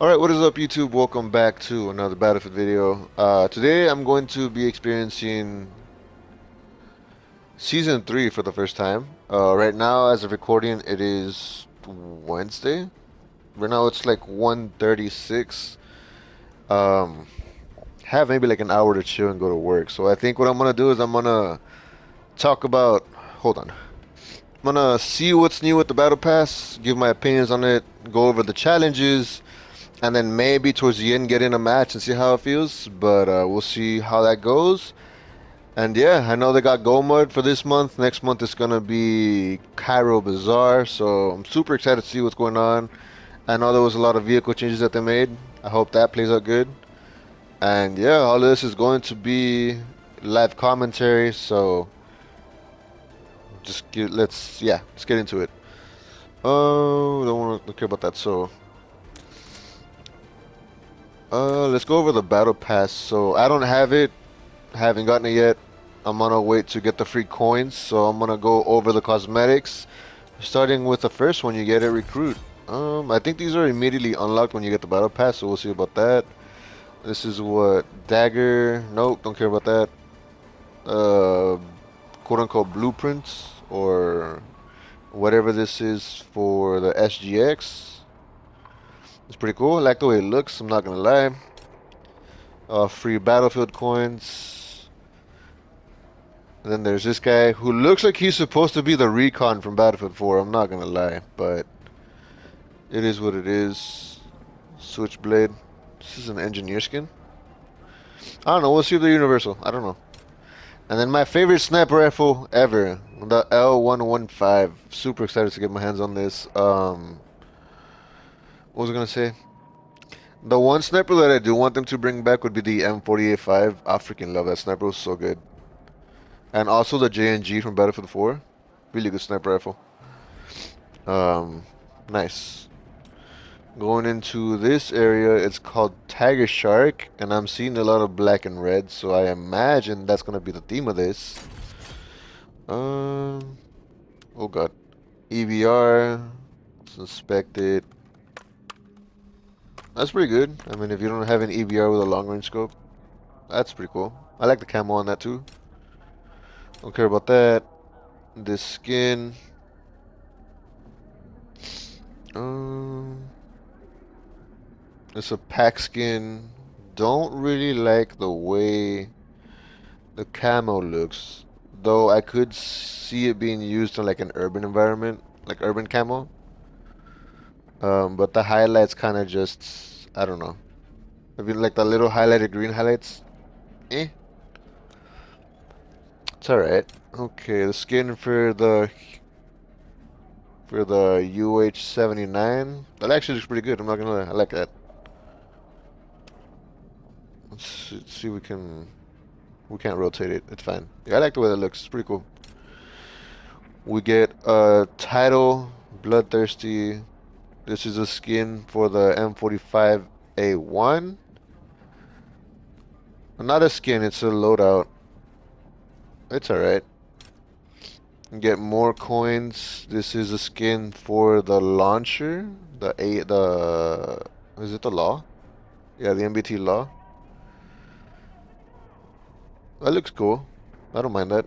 Alright, what is up YouTube? Welcome back to another Battlefield video. Today I'm going to be experiencing Season 3 for the first time. Right now, as of recording, it is Wednesday. Right now it's like 1:36. Um, have maybe like an hour to chill and go to work. So I think what I'm gonna do is I'm gonna talk about, hold on. I'm gonna see what's new with the Battle Pass, give my opinions on it, go over the challenges, and then maybe towards the end get in a match and see how it feels. But we'll see how that goes. And yeah, I know they got Go Mode for this month. Next month is gonna be Cairo Bazaar, so I'm super excited to see what's going on. I know there was a lot of vehicle changes that they made. I hope that plays out good. And yeah, all of this is going to be live commentary, so let's get into it. Oh, don't want to care about that. So let's go over the battle pass. So I don't have it. Haven't gotten it yet. I'm gonna wait to get the free coins, so I'm gonna go over the cosmetics. Starting with the first one, you get a recruit. I think these are immediately unlocked when you get the battle pass, so we'll see about that. This is what dagger. Nope, don't care about that. Uh, quote unquote blueprints or whatever this is for the SGX. It's pretty cool. I like the way it looks. I'm not gonna lie. Free battlefield coins. And then there's this guy who looks like he's supposed to be the recon from Battlefield 4. I'm not gonna lie, but it is what it is. Switchblade. This is an engineer skin. I don't know. We'll see if they're universal. I don't know. And then my favorite sniper rifle ever, the L115. Super excited to get my hands on this. What was I gonna say? The one sniper that I do want them to bring back would be the M48-5. I freaking love that sniper. It was so good. And also the JNG from Battlefield 4. Really good sniper rifle. Um, nice. Going into this area, it's called Tiger Shark, and I'm seeing a lot of black and red, so I imagine that's gonna be the theme of this. Um, oh god. EBR, suspected. That's pretty good. I mean, if you don't have an EBR with a long range scope, that's pretty cool. I like the camo on that too. Don't care about that. This skin. Um, it's a pack skin. Don't really like the way the camo looks, though I could see it being used in like an urban environment, like urban camo. But the highlights kind of just, I don't know. I mean, like the little highlighted green highlights. Eh, it's alright. Okay, the skin for the UH-79. That actually looks pretty good. I'm not gonna lie. I like that. Let's see if we can't rotate it. It's fine. Yeah, I like the way that looks. It's pretty cool. We get a title, Bloodthirsty. This is a skin for the M45A1. Not a skin, it's a loadout. It's alright. Get more coins. This is a skin for the launcher. Is it the Law? Yeah, the MBT Law. That looks cool. I don't mind that.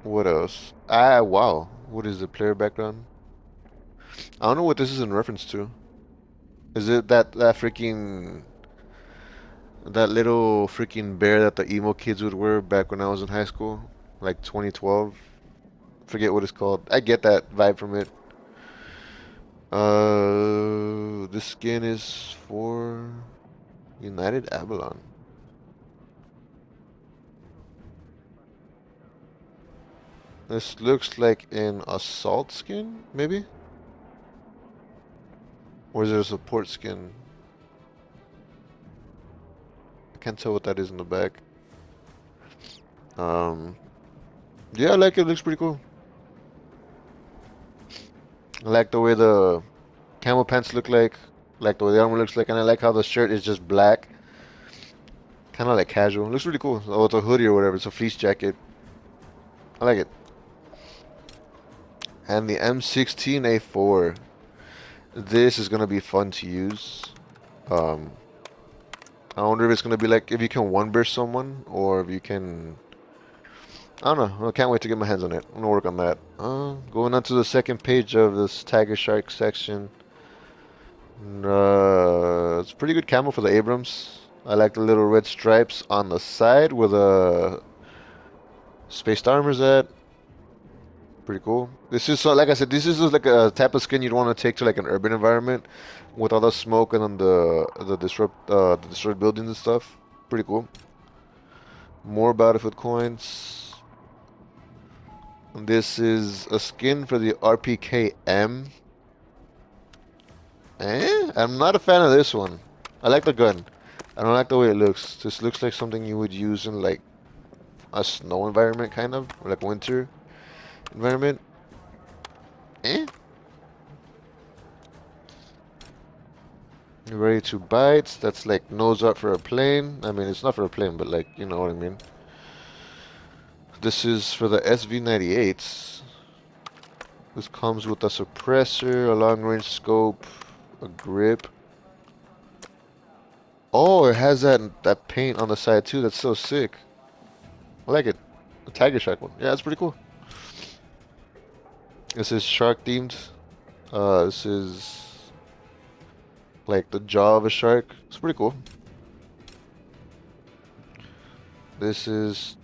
What else? Ah, wow. What is the player background? I don't know what this is in reference to. Is it that freaking that little freaking bear that the emo kids would wear back when I was in high school, like 2012. Forget what it's called. I get that vibe from it. This skin is for United Avalon. This looks like an assault skin, maybe? Or is it a support skin? I can't tell what that is in the back. Um, yeah, I like it. It looks pretty cool. I like the way the camo pants look like the way the armor looks like, and I like how the shirt is just black. Kind of like casual. It looks really cool. Oh, it's a hoodie or whatever. It's a fleece jacket. I like it. And the M16A4. This is gonna be fun to use. Um, I wonder if it's gonna be like if you can one burst someone or if you can. I don't know. I can't wait to get my hands on it. I'm gonna work on that. Going on to the second page of this Tiger Shark section. It's pretty good camo for the Abrams. I like the little red stripes on the side where the spaced armor's at. Pretty cool. This is so, like I said, this is just like a type of skin you'd want to take to like an urban environment with all the smoke and then the destroyed buildings and stuff. Pretty cool. More Battlefield coins. And this is a skin for the RPKM. I'm not a fan of this one. I like the gun. I don't like the way it looks. This looks like something you would use in like a snow environment, kind of, or like winter environment. Eh? You ready to bite? That's like nose up for a plane. I mean, it's not for a plane, but like, you know what I mean. This is for the SV-98s. This comes with a suppressor, a long-range scope, a grip. Oh, it has that paint on the side too. That's so sick. I like it. The Tiger Shark one. Yeah, it's pretty cool. This is shark themed. This is like the jaw of a shark. It's pretty cool. This is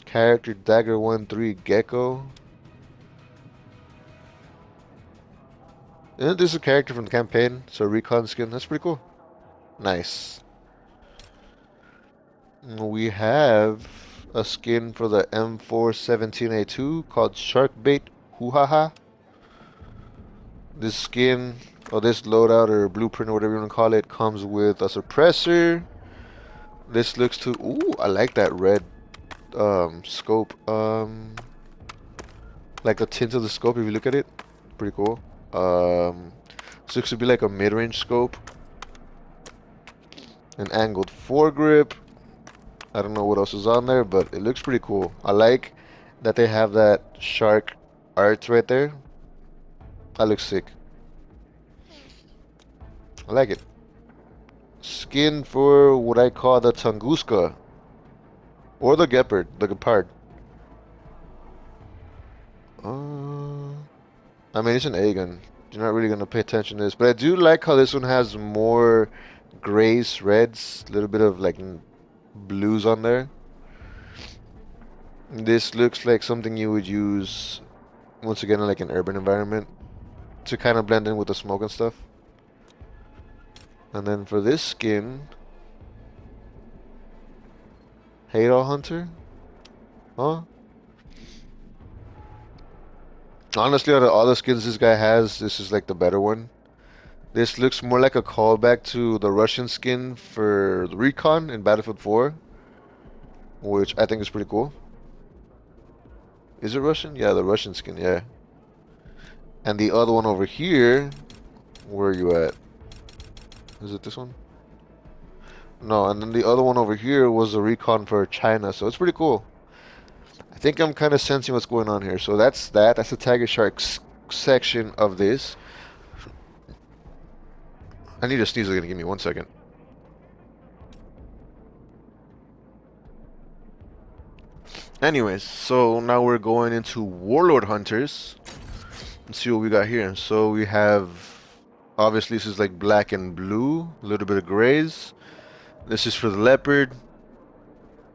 character Dagger 1-3 Gecko. And this is a character from the campaign, so recon skin. That's pretty cool. Nice. We have a skin for the M417A2 called Sharkbait Hoo-Ha-Ha. This skin, or this loadout or blueprint or whatever you want to call it, comes with a suppressor. This looks to, ooh, I like that red scope. Like the tint of the scope if you look at it. Pretty cool. This looks to be like a mid-range scope. An angled foregrip. I don't know what else is on there, but it looks pretty cool. I like that they have that shark art right there. That looks sick. I like it. Skin for what I call the Tunguska. Or the Gepard, the Gepard. Uh, I mean, it's an A gun. You're not really going to pay attention to this. But I do like how this one has more grays, reds, a little bit of like blues on there. This looks like something you would use, once again, in like an urban environment to kind of blend in with the smoke and stuff. And then for this skin, Halo Hunter? Huh? Honestly, out of all the skins this guy has, this is like the better one. This looks more like a callback to the Russian skin for the Recon in Battlefield 4, which I think is pretty cool. Is it Russian? Yeah, the Russian skin, yeah. And the other one over here, where are you at? Is it this one? No, and then the other one over here was the Recon for China, so it's pretty cool. I think I'm kind of sensing what's going on here. So that's that. That's the Tiger Sharks section of this. I need to sneeze again. Give me 1 second. Anyways, so now we're going into Warlord Hunters. Let's see what we got here. So we have, obviously this is like black and blue, a little bit of grays. This is for the Leopard.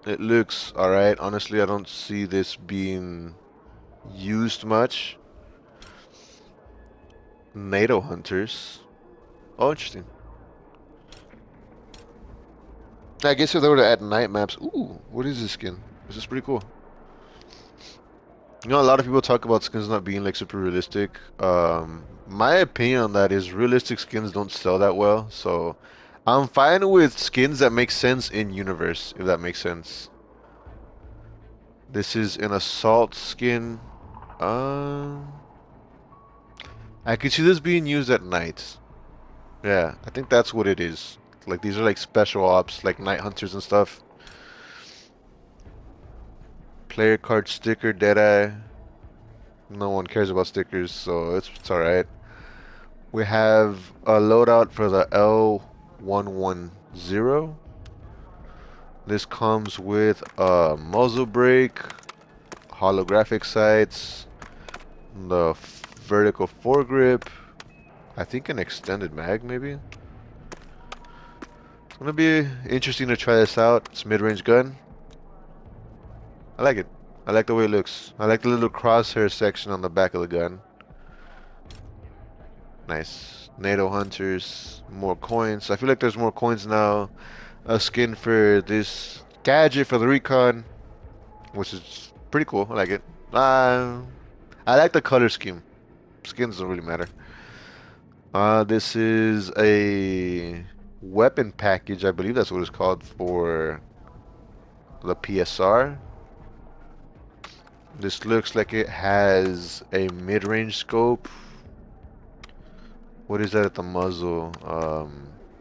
It looks alright. Honestly, I don't see this being used much. NATO Hunters. Oh, interesting. I guess if they were to add night maps. Ooh, what is this skin? This is pretty cool. You know, a lot of people talk about skins not being like super realistic. My opinion on that is realistic skins don't sell that well, so I'm fine with skins that make sense in universe, if that makes sense. This is an assault skin. Um, I could see this being used at night. Yeah, I think that's what it is. Like these are like special ops, like night hunters and stuff. Player card sticker, Deadeye. No one cares about stickers, so it's alright. We have a loadout for the L 110. This comes with a muzzle brake, holographic sights, the vertical foregrip, I think an extended mag maybe. It's gonna be interesting to try this out. It's a mid-range gun. I like it. I like the way it looks. I like the little crosshair section on the back of the gun. Nice. NATO hunters, more coins. I feel like there's more coins now. A skin for this gadget for the recon, which is pretty cool. I like it. I like the color scheme. Skins don't really matter. This is a weapon package. I believe that's what it's called for the PSR. This looks like it has a mid-range scope. What is that at the muzzle?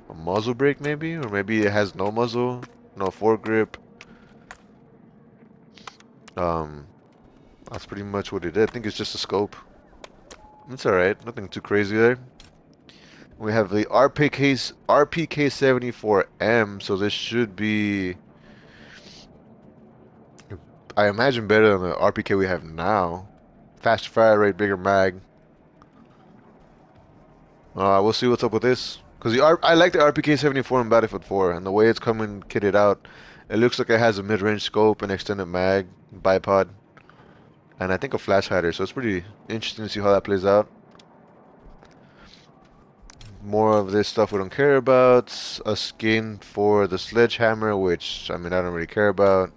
A muzzle brake maybe? Or maybe it has no muzzle, no foregrip. Um, that's pretty much what it is. I think it's just a scope. It's alright, nothing too crazy there. We have the RPK-74M, so this should be, I imagine, better than the RPK we have now. Faster fire rate, bigger mag. We'll see what's up with this. Because I like the RPK-74 in Battlefield 4, and the way it's coming kitted out, it looks like it has a mid-range scope, an extended mag, bipod, and I think a flash hider, so it's pretty interesting to see how that plays out. More of this stuff we don't care about. A skin for the sledgehammer, which, I mean, I don't really care about.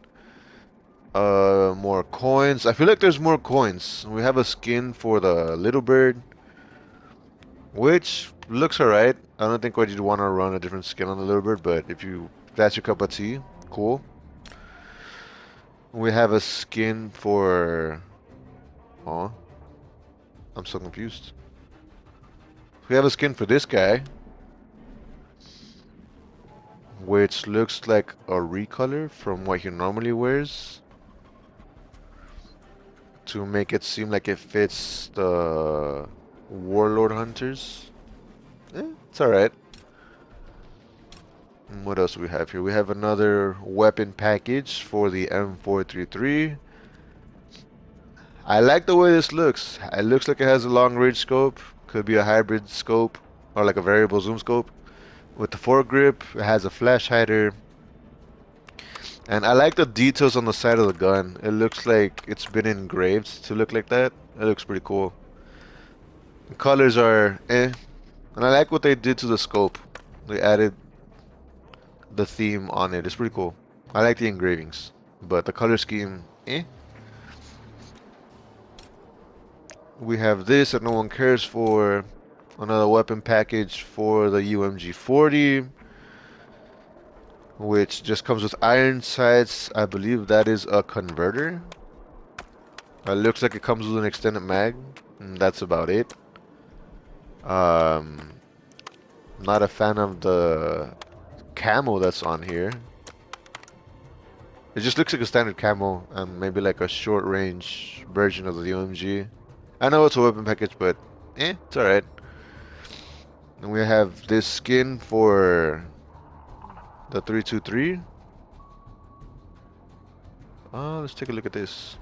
More coins. I feel like there's more coins. We have a skin for the little bird, which looks alright. I don't think you'd want to run a different skin on the little bird, but if that's your cup of tea, cool. We have a skin for... Oh, I'm so confused. We have a skin for this guy, which looks like a recolor from what he normally wears to make it seem like it fits the Warlord hunters. It's alright. What else do we have here? We have another weapon package for the M433. I like the way this looks. It looks like it has a long range scope. Could be a hybrid scope or like a variable zoom scope. With the foregrip, it has a flash hider. And I like the details on the side of the gun. It looks like it's been engraved to look like that. It looks pretty cool. The colors are eh. And I like what they did to the scope. They added the theme on it. It's pretty cool. I like the engravings. But the color scheme, eh. We have this that no one cares for. Another weapon package for the UMG 40, which just comes with iron sights. I believe that is a converter. It looks like it comes with an extended mag. And that's about it. Not a fan of the camo that's on here. It just looks like a standard camo and maybe like a short range version of the UMG. I know it's a weapon package, but it's alright. And we have this skin for the 323. Let's take a look at this.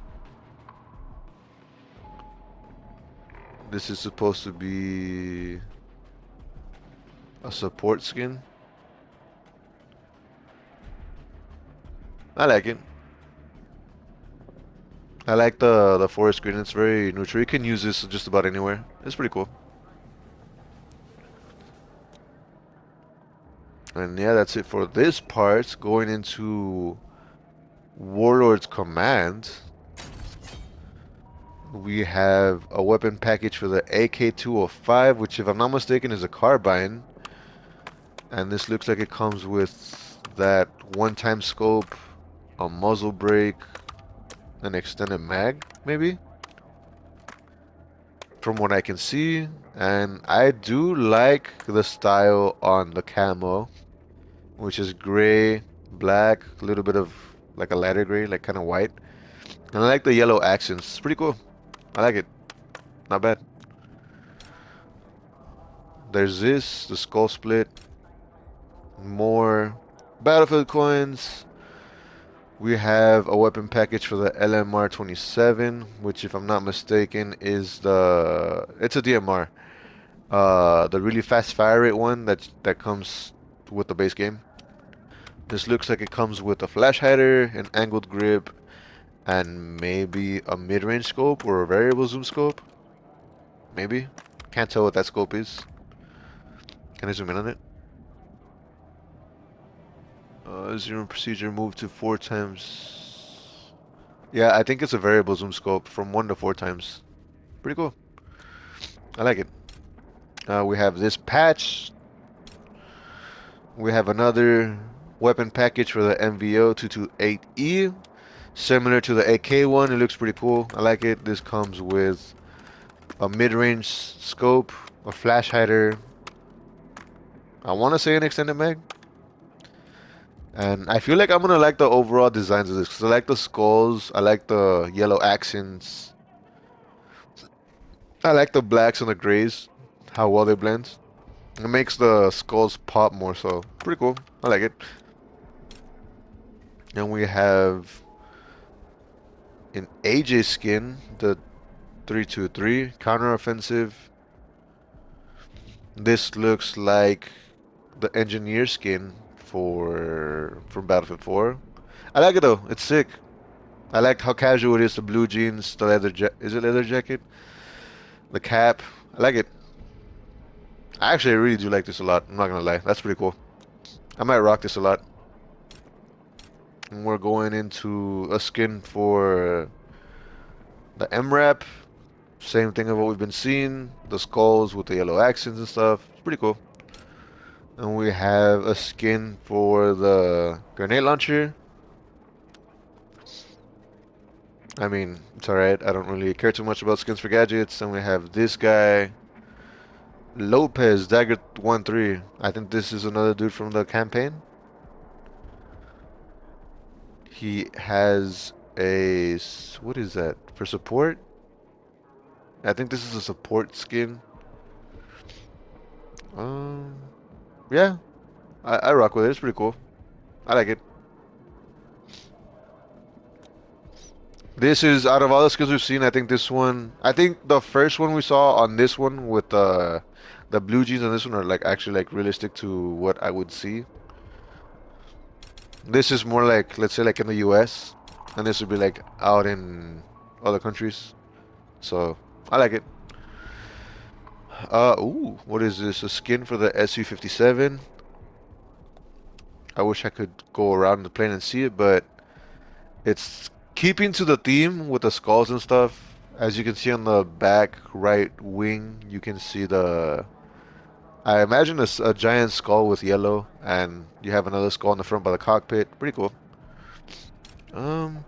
This is supposed to be a support skin. I like it. I like the forest green. It's very neutral. You can use this just about anywhere. It's pretty cool. And yeah, that's it for this part. Going into Warlord's command, we have a weapon package for the AK-205, which if I'm not mistaken is a carbine. And this looks like it comes with that one-time scope, a muzzle brake, an extended mag, maybe? From what I can see. And I do like the style on the camo, which is gray, black, a little bit of like a lighter gray, like kind of white. And I like the yellow accents. It's pretty cool. I like it. Not bad. There's this, the skull split. More Battlefield coins. We have a weapon package for the LMR 27, which, if I'm not mistaken, is it's a DMR. The really fast fire rate one that comes with the base game. This looks like it comes with a flash hider, an angled grip, and maybe a mid-range scope or a variable zoom scope. Maybe. Can't tell what that scope is. Can I zoom in on it? Zero procedure move to 4 times. Yeah, I think it's a variable zoom scope from 1 to 4 times. Pretty cool. I like it. We have this patch. We have another weapon package for the MVO 228E. Similar to the AK one. It looks pretty cool. I like it. This comes with a mid-range scope, a flash hider. I want to say an extended mag. And I feel like I'm gonna like the overall designs of this because I like the skulls, I like the yellow accents, I like the blacks and the grays, how well they blend. It makes the skulls pop more so. Pretty cool. I like it. And we have an AJ skin, the 323 counteroffensive. This looks like the engineer skin for from Battlefield 4. I like it though. It's sick. I like how casual it is. The blue jeans, the leather is it leather jacket? The cap. I like it. I actually really do like this a lot. I'm not gonna lie. That's pretty cool. I might rock this a lot. And we're going into a skin for the MRAP. Same thing of what we've been seeing. The skulls with the yellow accents and stuff. It's pretty cool. And we have a skin for the grenade launcher. I mean, it's alright. I don't really care too much about skins for gadgets. And we have this guy, Lopez, Dagger 1-3. I think this is another dude from the campaign. He has what is that? For support? I think this is a support skin. Um, yeah, I rock with it. It's pretty cool. I like it. This is out of all the skins we've seen, I think this one. I think the first one we saw on this one with the blue jeans on this one are like actually like realistic to what I would see. This is more like, let's say, like in the US, and this would be like out in other countries. So I like it. Ooh, what is this? A skin for the SU-57. I wish I could go around the plane and see it, but it's keeping to the theme with the skulls and stuff. As you can see on the back right wing, you can see I imagine a giant skull with yellow, and you have another skull in the front by the cockpit. Pretty cool. Um,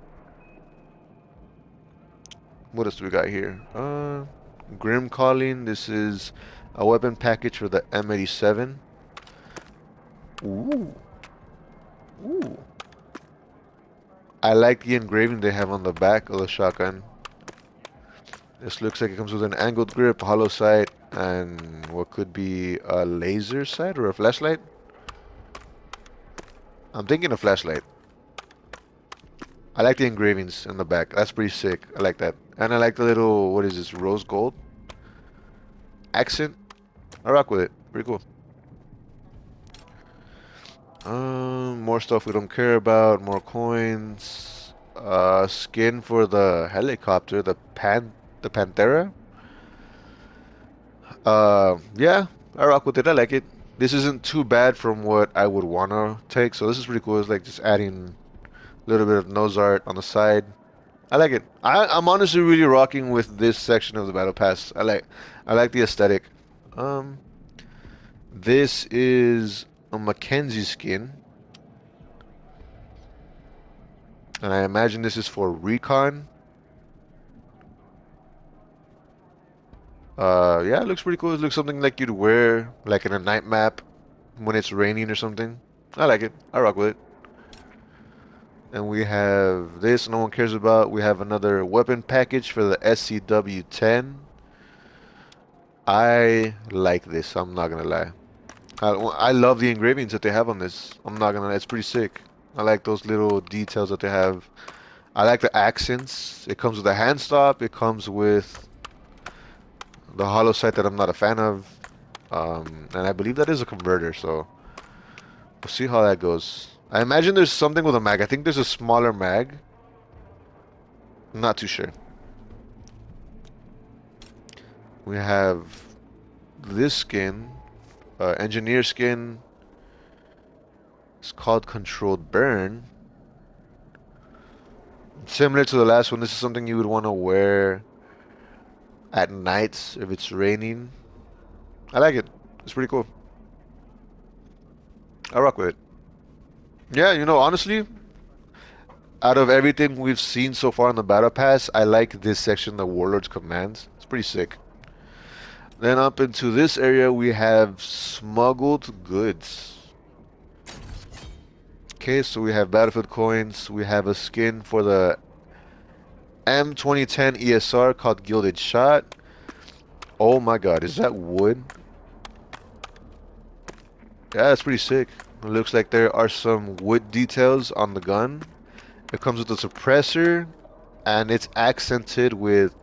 what else do we got here? Grim Calling. This is a weapon package for the M87. Ooh, ooh. I like the engraving they have on the back of the shotgun. This looks like it comes with an angled grip, hollow sight, and what could be a laser sight or a flashlight. I'm thinking a flashlight. I like the engravings in the back. That's pretty sick. I like that. And I like the little, what is this, rose gold accent. I rock with it. Pretty cool. More stuff we don't care about. More coins. Skin for the helicopter, the Panthera. Yeah, I rock with it. I like it. This isn't too bad from what I would wanna take, so this is pretty cool. It's like just adding a little bit of nose art on the side. I like it. I'm honestly really rocking with this section of the battle pass. I like the aesthetic. Um, this is a Mackenzie skin, and I imagine this is for recon. Yeah, it looks pretty cool. It looks something like you'd wear like in a night map when it's raining or something. I like it. I rock with it. And we have this no one cares about. We have another weapon package for the SCW-10. I like this, I'm not gonna lie. I love the engravings that they have on this. I'm not gonna lie, it's pretty sick. I like those little details that they have. I like the accents. It comes with a hand stop. It comes with the hollow sight that I'm not a fan of. And I believe that is a converter, so we'll see how that goes. I imagine there's something with a mag. I think there's a smaller mag. I'm not too sure. We have this skin, engineer skin. It's called controlled burn. Similar to the last one, this is something you would want to wear at nights if it's raining. I like it. It's pretty cool. I rock with it. Yeah, honestly, out of everything we've seen so far in the Battle Pass, I like this section, the Warlord's commands. It's pretty sick. Then up into this area, we have Smuggled Goods. Okay, so we have Battlefield coins. We have a skin for the M2010 ESR called Gilded Shot. Oh my god, is that wood? Yeah, that's pretty sick. It looks like there are some wood details on the gun. It comes with a suppressor, and it's accented with,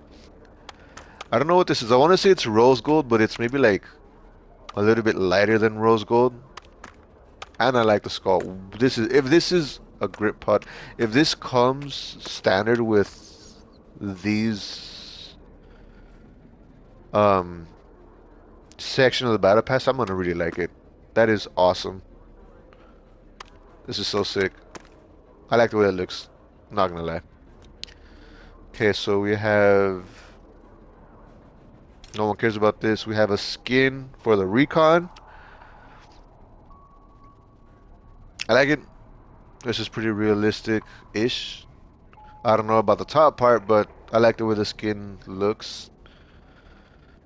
I don't know what this is. I want to say it's rose gold, but it's maybe like a little bit lighter than rose gold. And I like the skull. If this is a grip pot, if this comes standard with these um section of the battle pass, I'm gonna really like it. That is awesome. This is so sick. I like the way it looks. Not gonna lie. Okay, so we have, no one cares about this. We have a skin for the recon. I like it. This is pretty realistic-ish. I don't know about the top part, but I like the way the skin looks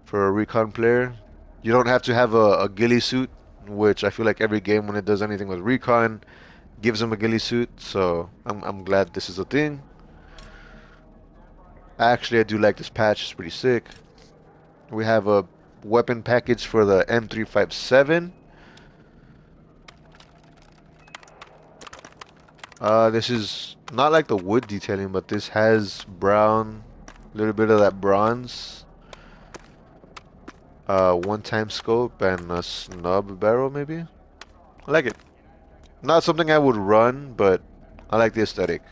for a recon player. You don't have to have a ghillie suit, which I feel like every game when it does anything with recon gives them a ghillie suit. So I'm glad this is a thing. Actually, I do like this patch. It's pretty sick. We have a weapon package for the M357. This is not like the wood detailing, but this has brown, a little bit of that bronze. One-time scope and a snub barrel, maybe. I like it. Not something I would run, but I like the aesthetic.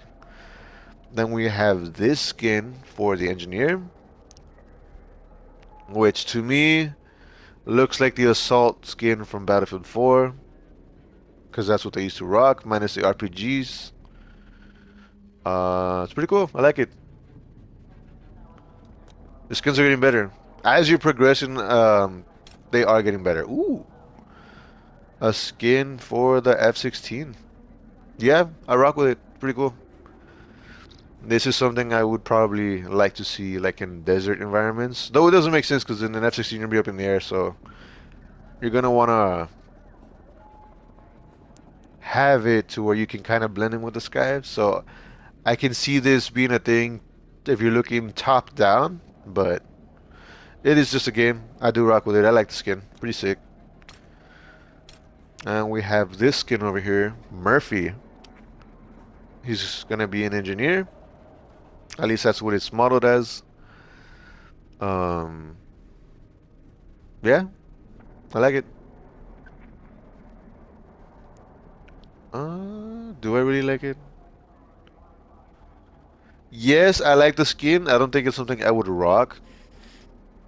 Then we have this skin for the engineer, which to me looks like the assault skin from Battlefield 4, because that's what they used to rock, minus the RPGs. It's pretty cool. I like it. The skins are getting better. As you're progressing, they are getting better. Ooh, a skin for the F-16. Yeah, I rock with it. Pretty cool. This is something I would probably like to see like in desert environments. Though it doesn't make sense because in an F-16 you'll be up in the air, so you're gonna wanna have it to where you can kind of blend in with the sky. So I can see this being a thing if you're looking top down, but it is just a game. I do rock with it. I like the skin. Pretty sick. And we have this skin over here, Murphy. He's gonna be an engineer. At least that's what it's modeled as. Um, yeah, I like it. Do I really like it? Yes, I like the skin. I don't think it's something I would rock,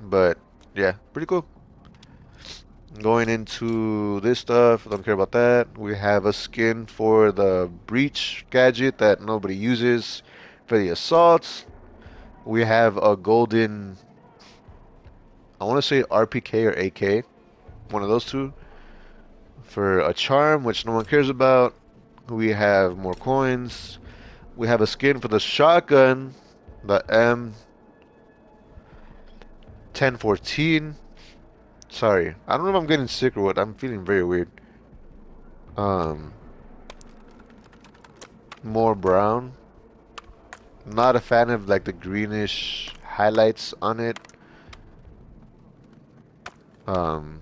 but yeah, pretty cool. Going into this stuff, don't care about that. We have a skin for the breach gadget that nobody uses for the assaults. We have a golden, I want to say RPK or AK, one of those two, for a charm, which no one cares about. We have more coins. We have a skin for the shotgun, the M1014. Sorry, I don't know if I'm getting sick or what. I'm feeling very weird. Um, more brown. Not a fan of like the greenish highlights on it. Um,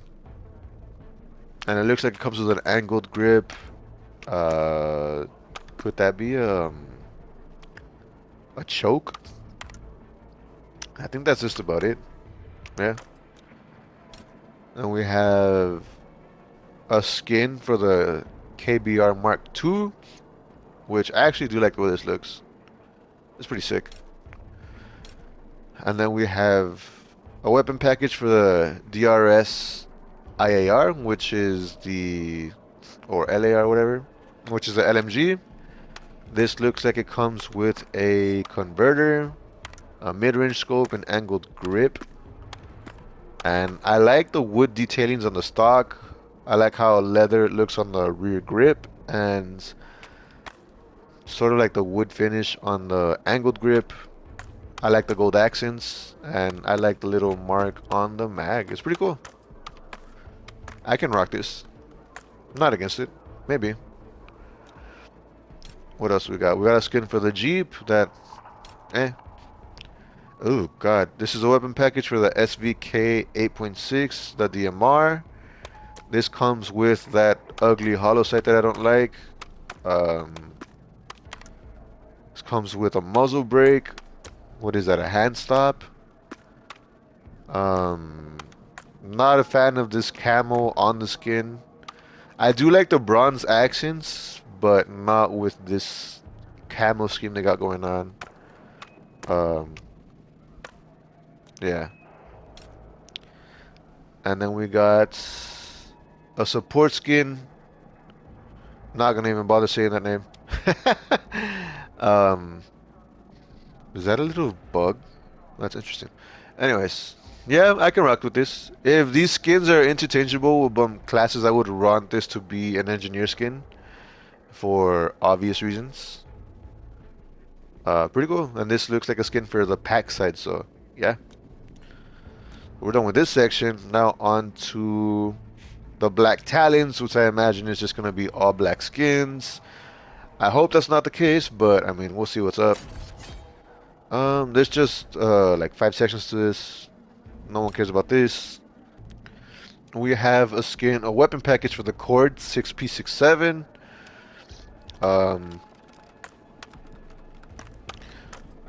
And it looks like it comes with an angled grip. Uh, could that be a choke? I think that's just about it. Yeah. And we have a skin for the KBR Mark II, which I actually do like the way this looks. It's pretty sick. And then we have a weapon package for the DRS IAR, which is or LAR, whatever, which is the LMG. This looks like it comes with a converter, a mid-range scope, and angled grip. And I like the wood detailings on the stock. I like how leather it looks on the rear grip, and sort of like the wood finish on the angled grip. I like the gold accents, and I like the little mark on the mag. It's pretty cool. I can rock this. I'm not against it. Maybe. What else we got? We got a skin for the Jeep that, eh. Oh, God. This is a weapon package for the SVK 8.6, the DMR. This comes with that ugly hollow sight that I don't like. Um, this comes with a muzzle brake. What is that? A hand stop? Um, not a fan of this camo on the skin. I do like the bronze accents, but not with this camo scheme they got going on. Um, yeah. And then we got a support skin. Not gonna even bother saying that name. um, is that a little bug? That's interesting. Anyways, yeah, I can rock with this. If these skins are interchangeable with classes, I would want this to be an engineer skin for obvious reasons. Pretty cool. And this looks like a skin for the pack side, so yeah. We're done with this section. Now on to the black talons, which I imagine is just gonna be all black skins. I hope that's not the case, but I mean, we'll see what's up. There's just like 5 sections to this. No one cares about this. We have a weapon package for the Cord 6P67. Um,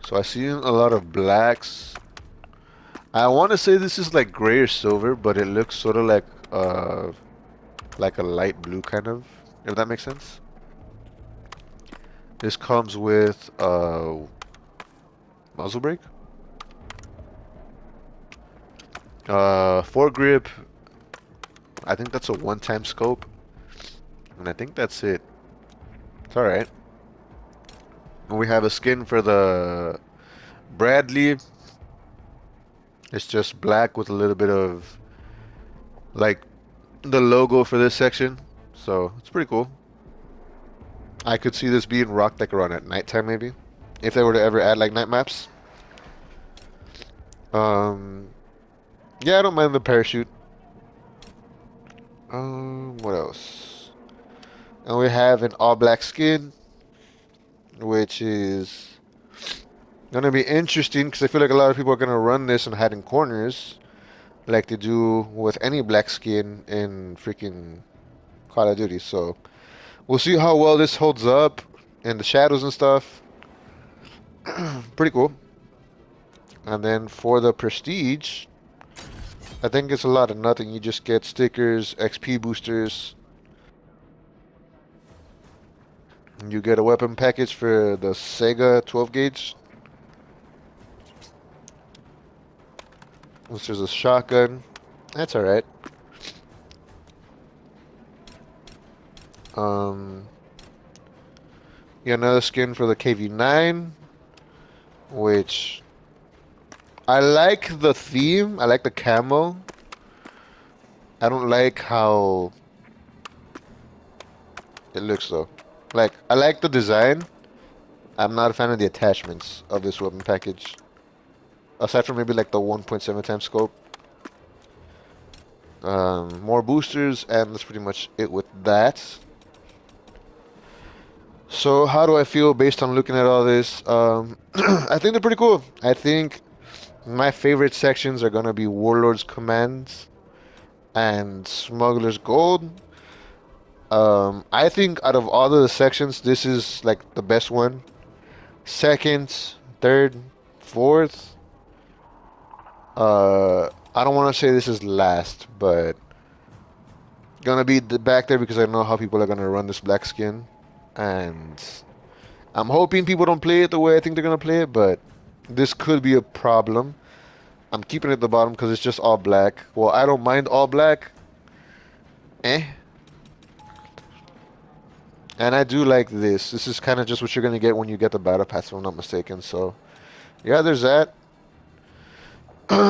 so I see a lot of blacks. I want to say this is like gray or silver, but it looks sort of like a light blue kind of, if that makes sense. This comes with muzzle brake, foregrip. I think that's a one-time scope, and I think that's it. It's all right. And we have a skin for the Bradley. It's just black with a little bit of like the logo for this section, so it's pretty cool. I could see this being rocked like around at nighttime maybe, if they were to ever add like night maps. Um, yeah, I don't mind the parachute. What else? And we have an all black skin, which is gonna be interesting because I feel like a lot of people are gonna run this and hide in corners, like they do with any black skin in freaking Call of Duty. So we'll see how well this holds up in the shadows and stuff. Pretty cool. And then for the prestige, I think it's a lot of nothing. You just get stickers, XP boosters. You get a weapon package for the Sega 12 gauge, which is a shotgun. That's alright. Um, yeah, another skin for the KV9, which I like the theme. I like the camo. I don't like how it looks though. Like, I like the design. I'm not a fan of the attachments of this weapon package. Aside from maybe like the 1.7 times scope. More boosters, and that's pretty much it with that. So how do I feel based on looking at all this? I think they're pretty cool. I think my favorite sections are gonna be Warlord's Commands and Smuggler's Gold. I think out of all of the sections, this is like the best one. Second, third, fourth. I don't want to say this is last, but gonna be back there because I know how people are gonna run this black skin, and I'm hoping people don't play it the way I think they're gonna play it, but this could be a problem. I'm keeping it at the bottom because it's just all black. Well, I don't mind all black, eh? And I do like this. This is kind of just what you're gonna get when you get the battle pass, if I'm not mistaken. So yeah, there's that.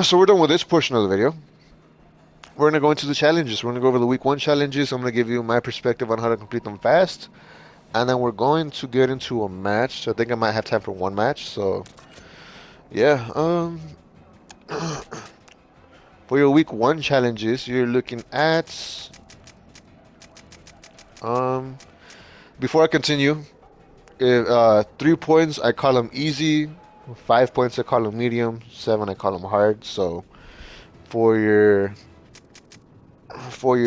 So we're done with this portion of the video. We're gonna go into the challenges. We're gonna go over the week one challenges. I'm gonna give you my perspective on how to complete them fast, and then we're going to get into a match. So I think I might have time for one match. So yeah, for your week one challenges, you're looking at um. Before I continue, 3 points I call them easy, 5 points I call them medium, seven I call them hard. So for your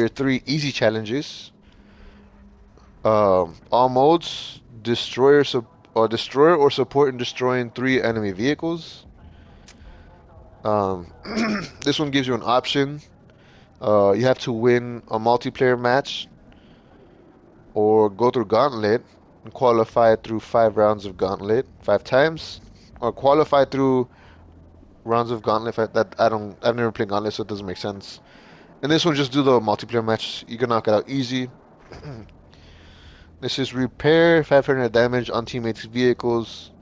three easy challenges, all modes, destroy or support in destroying three enemy vehicles. Um, this one gives you an option. You have to win a multiplayer match or go through Gauntlet and qualify through 5 rounds of Gauntlet 5 times, or qualify through rounds of Gauntlet. I've never played Gauntlet, so it doesn't make sense. And this one, just do the multiplayer match. You can knock it out easy. This is repair 500 damage on teammates' vehicles.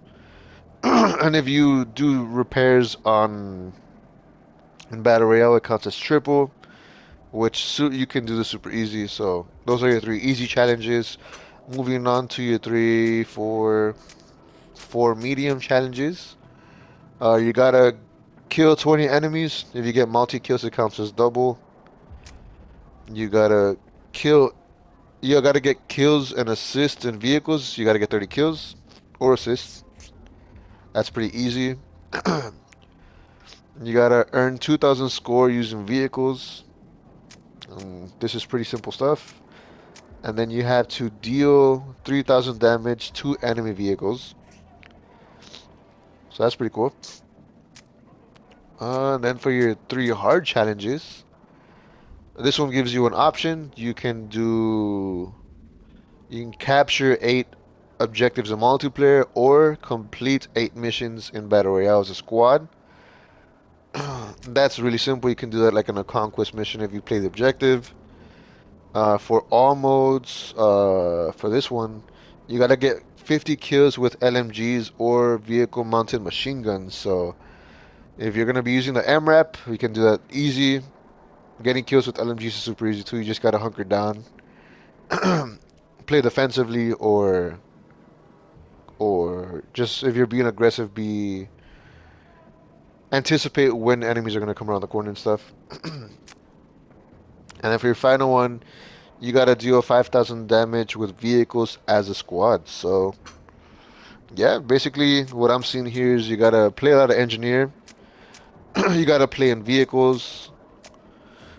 And if you do repairs on in Battle Royale, it counts as triple, which you can do this super easy. So those are your three easy challenges. Moving on to your four medium challenges. You gotta kill 20 enemies. If you get multi-kills, it counts as double. You gotta kill. You gotta get kills and assists in vehicles. You gotta get 30 kills or assists. That's pretty easy. You gotta earn 2,000 score using vehicles. This is pretty simple stuff. And then you have to deal 3,000 damage to enemy vehicles. So that's pretty cool. And then for your three hard challenges, this one gives you an option. You can capture 8 objectives in multiplayer or complete 8 missions in Battle Royale as a squad. That's really simple. You can do that like in a conquest mission if you play the objective. For all modes, for this one, you gotta get 50 kills with LMGs or vehicle-mounted machine guns. So if you're gonna be using the MRAP, you can do that easy. Getting kills with LMGs is super easy too. You just gotta hunker down, play defensively, or just if you're being aggressive, be anticipate when enemies are gonna come around the corner and stuff. And then for your final one, you gotta deal 5,000 damage with vehicles as a squad. So yeah, basically what I'm seeing here is you gotta play a lot of engineer. You gotta play in vehicles.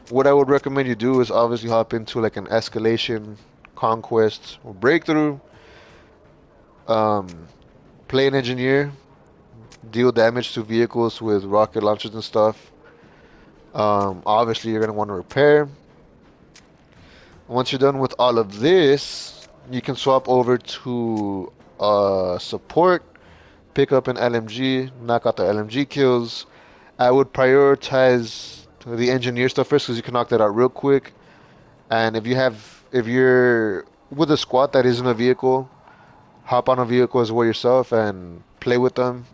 What I would recommend you do is obviously hop into like an escalation, conquest, or breakthrough. Um, Play an engineer, deal damage to vehicles with rocket launchers and stuff. Obviously, you're gonna want to repair. Once you're done with all of this, you can swap over to support, pick up an LMG, knock out the LMG kills. I would prioritize the engineer stuff first because you can knock that out real quick. And if you're with a squad that isn't a vehicle, hop on a vehicle as well yourself and play with them.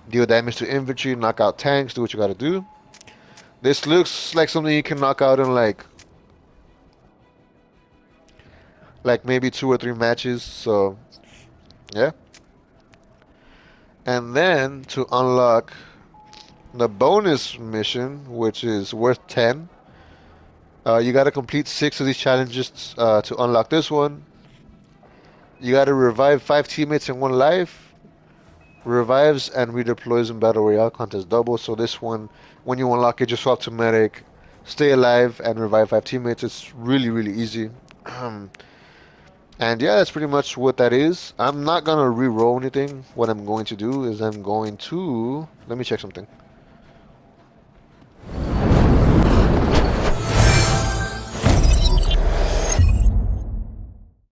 Deal damage to infantry, knock out tanks, do what you gotta do. This looks like something you can knock out in like maybe 2 or 3 matches. So yeah. And then to unlock the bonus mission, which is worth 10, you gotta complete 6 of these challenges to unlock this one. You gotta revive 5 teammates in 1 life. Revives and redeploys in Battle Royale contest double. So this one, when you unlock it, just swap to medic, stay alive, and revive 5 teammates. It's really, really easy. And yeah, that's pretty much what that is. I'm not gonna re-roll anything. What I'm going to do is I'm going to let me check something.